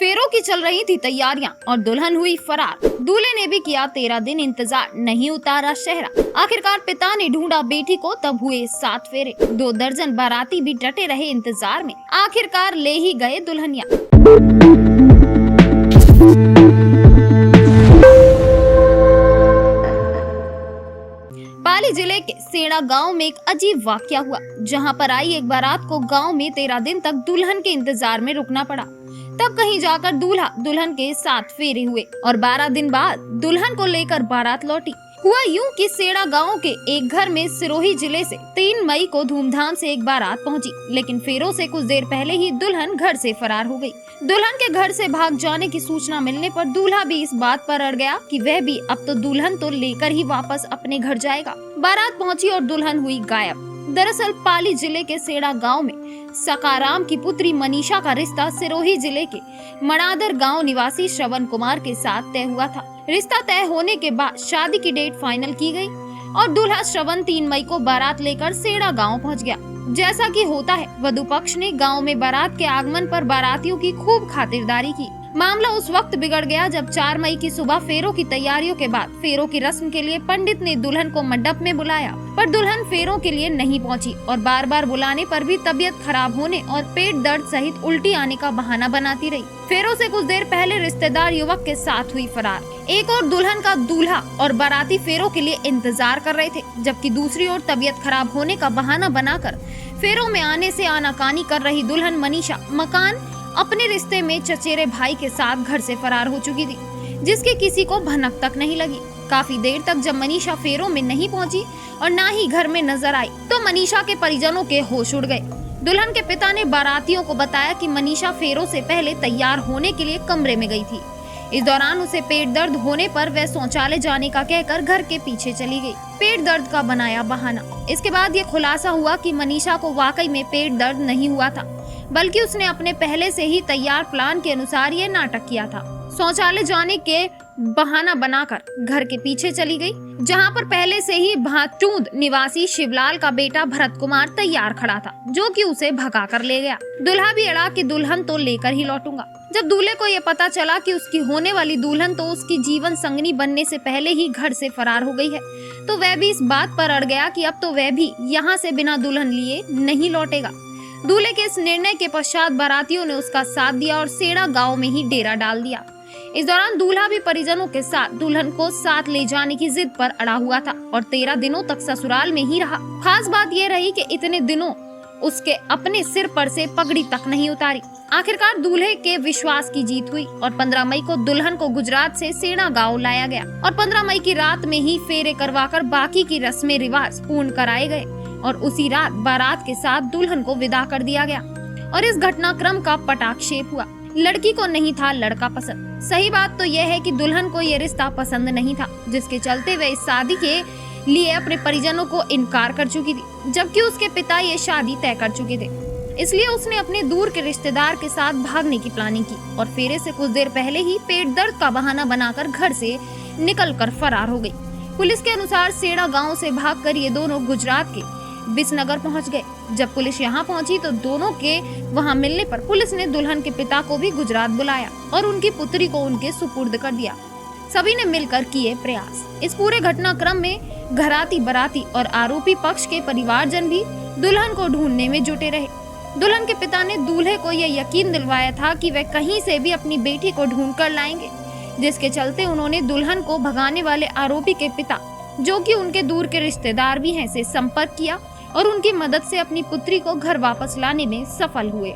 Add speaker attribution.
Speaker 1: फेरों की चल रही थी तैयारियां और दुल्हन हुई फरार। दूल्हे ने भी किया 13 दिन इंतजार, नहीं उतारा शहरा। आखिरकार पिता ने ढूंढा बेटी को, तब हुए 7 फेरे। 2 दर्जन बाराती भी डटे रहे इंतजार में, आखिरकार ले ही गए दुल्हनिया। पाली जिले के सेड़ा गांव में एक अजीब वाकया हुआ, जहां पर आई एक बारात को गांव में 13 दिन तक दुल्हन के इंतजार में रुकना पड़ा। तब कहीं जाकर दूल्हा दुल्हन के 7 फेरे हुए और 12 दिन बाद दुल्हन को लेकर बारात लौटी। हुआ यूं कि सेड़ा गांव के एक घर में सिरोही जिले से 3 मई को धूमधाम से एक बारात पहुंची, लेकिन फेरों से कुछ देर पहले ही दुल्हन घर से फरार हो गई। दुल्हन के घर से भाग जाने की सूचना मिलने पर दूल्हा भी इस बात पर अड़ गया कि वह भी अब तो दुल्हन तो लेकर ही वापस अपने घर जाएगा। बारात पहुंची और दुल्हन हुई गायब। दरअसल पाली जिले के सेड़ा गांव में सकाराम की पुत्री मनीषा का रिश्ता सिरोही जिले के मणादर गांव निवासी श्रवण कुमार के साथ तय हुआ था। रिश्ता तय होने के बाद शादी की डेट फाइनल की गई और दूल्हा श्रवण 3 मई को बारात लेकर सेड़ा गांव पहुंच गया। जैसा कि होता है, वधू पक्ष ने गांव में बारात के आगमन पर बारातियों की खूब खातिरदारी की। मामला उस वक्त बिगड़ गया जब 4 मई की सुबह फेरों की तैयारियों के बाद फेरों की रस्म के लिए पंडित ने दुल्हन को मंडप में बुलाया, पर दुल्हन फेरों के लिए नहीं पहुंची और बार बार बुलाने पर भी तबीयत खराब होने और पेट दर्द सहित उल्टी आने का बहाना बनाती रही। फेरों से कुछ देर पहले रिश्तेदार युवक के साथ हुई फरार। एक और दुल्हन का दूल्हा और बाराती फेरों के लिए इंतजार कर रहे थे, जबकि दूसरी ओर तबीयत खराब होने का बहाना बनाकर फेरों में आने से आनाकानी कर रही दुल्हन मनीषा मकान अपने रिश्ते में चचेरे भाई के साथ घर से फरार हो चुकी थी, जिसके किसी को भनक तक नहीं लगी। काफी देर तक जब मनीषा फेरों में नहीं पहुंची और ना ही घर में नजर आई, तो मनीषा के परिजनों के होश उड़ गए। दुल्हन के पिता ने बारातियों को बताया कि मनीषा फेरों से पहले तैयार होने के लिए कमरे में गई थी। इस दौरान उसे पेट दर्द होने पर वह शौचालय जाने का कहकर घर के पीछे चली गई, पेट दर्द का बनाया बहाना। इसके बाद ये खुलासा हुआ कि मनीषा को वाकई में पेट दर्द नहीं हुआ था, बल्कि उसने अपने पहले से ही तैयार प्लान के अनुसार ये नाटक किया था। शौचालय जाने के बहाना बनाकर घर के पीछे चली गई, जहां पर पहले से ही भाटूंद निवासी शिवलाल का बेटा भरत कुमार तैयार खड़ा था, जो कि उसे भगा कर ले गया। दूल्हा भी अड़ा कि दुल्हन तो लेकर ही लौटूंगा। जब दूल्हे को ये पता चला कि उसकी होने वाली दुल्हन तो उसकी जीवन संगनी बनने से पहले ही घर से फरार हो गई है, तो वह भी इस बात पर अड़ गया कि अब तो वह भी यहाँ से बिना दुल्हन लिए नहीं लौटेगा। दूल्हे के इस निर्णय के पश्चात बारातियों ने उसका साथ दिया और सेड़ा गांव में ही डेरा डाल दिया। इस दौरान दूल्हा भी परिजनों के साथ दुल्हन को साथ ले जाने की जिद पर अड़ा हुआ था और 13 दिनों तक ससुराल में ही रहा। खास बात यह रही कि इतने दिनों उसके अपने सिर पर से पगड़ी तक नहीं उतारी। आखिरकार दूल्हे के विश्वास की जीत हुई और 15 मई को दुल्हन को गुजरात से सेड़ा गांव लाया गया और 15 मई की रात में ही फेरे करवाकर बाकी की रस्में रिवाज पूर्ण कराए गए और उसी रात बारात के साथ दुल्हन को विदा कर दिया गया। और इस घटनाक्रम का पटाक्षेप हुआ। लड़की को नहीं था लड़का पसंद। सही बात तो यह है कि दुल्हन को यह रिश्ता पसंद नहीं था, जिसके चलते वह इस शादी के लिए अपने परिजनों को इनकार कर चुकी थी, जबकि उसके पिता ये शादी तय कर चुके थे। इसलिए उसने अपने दूर के रिश्तेदार के साथ भागने की प्लानिंग की और फेरे से कुछ देर पहले ही पेट दर्द का बहाना बनाकर घर से निकलकर फरार हो गई। पुलिस के अनुसार सेड़ा गांव से भागकर ये दोनों गुजरात के बिसनगर पहुंच गए। जब पुलिस यहां पहुंची तो दोनों के वहां मिलने पर पुलिस ने दुल्हन के पिता को भी गुजरात बुलाया और उनकी पुत्री को उनके सुपुर्द कर दिया। सभी ने मिलकर किए प्रयास। इस पूरे घटनाक्रम में घराती बाराती और आरोपी पक्ष के परिवारजन भी दुल्हन को ढूंढने में जुटे रहे। दुल्हन के पिता ने दूल्हे को यह यकीन दिलवाया था कि वह कहीं से भी अपनी बेटी को ढूंढ कर लाएंगे, जिसके चलते उन्होंने दुल्हन को भगाने वाले आरोपी के पिता, जो कि उनके दूर के रिश्तेदार भी हैं, से संपर्क किया और उनकी मदद से अपनी पुत्री को घर वापस लाने में सफल हुए।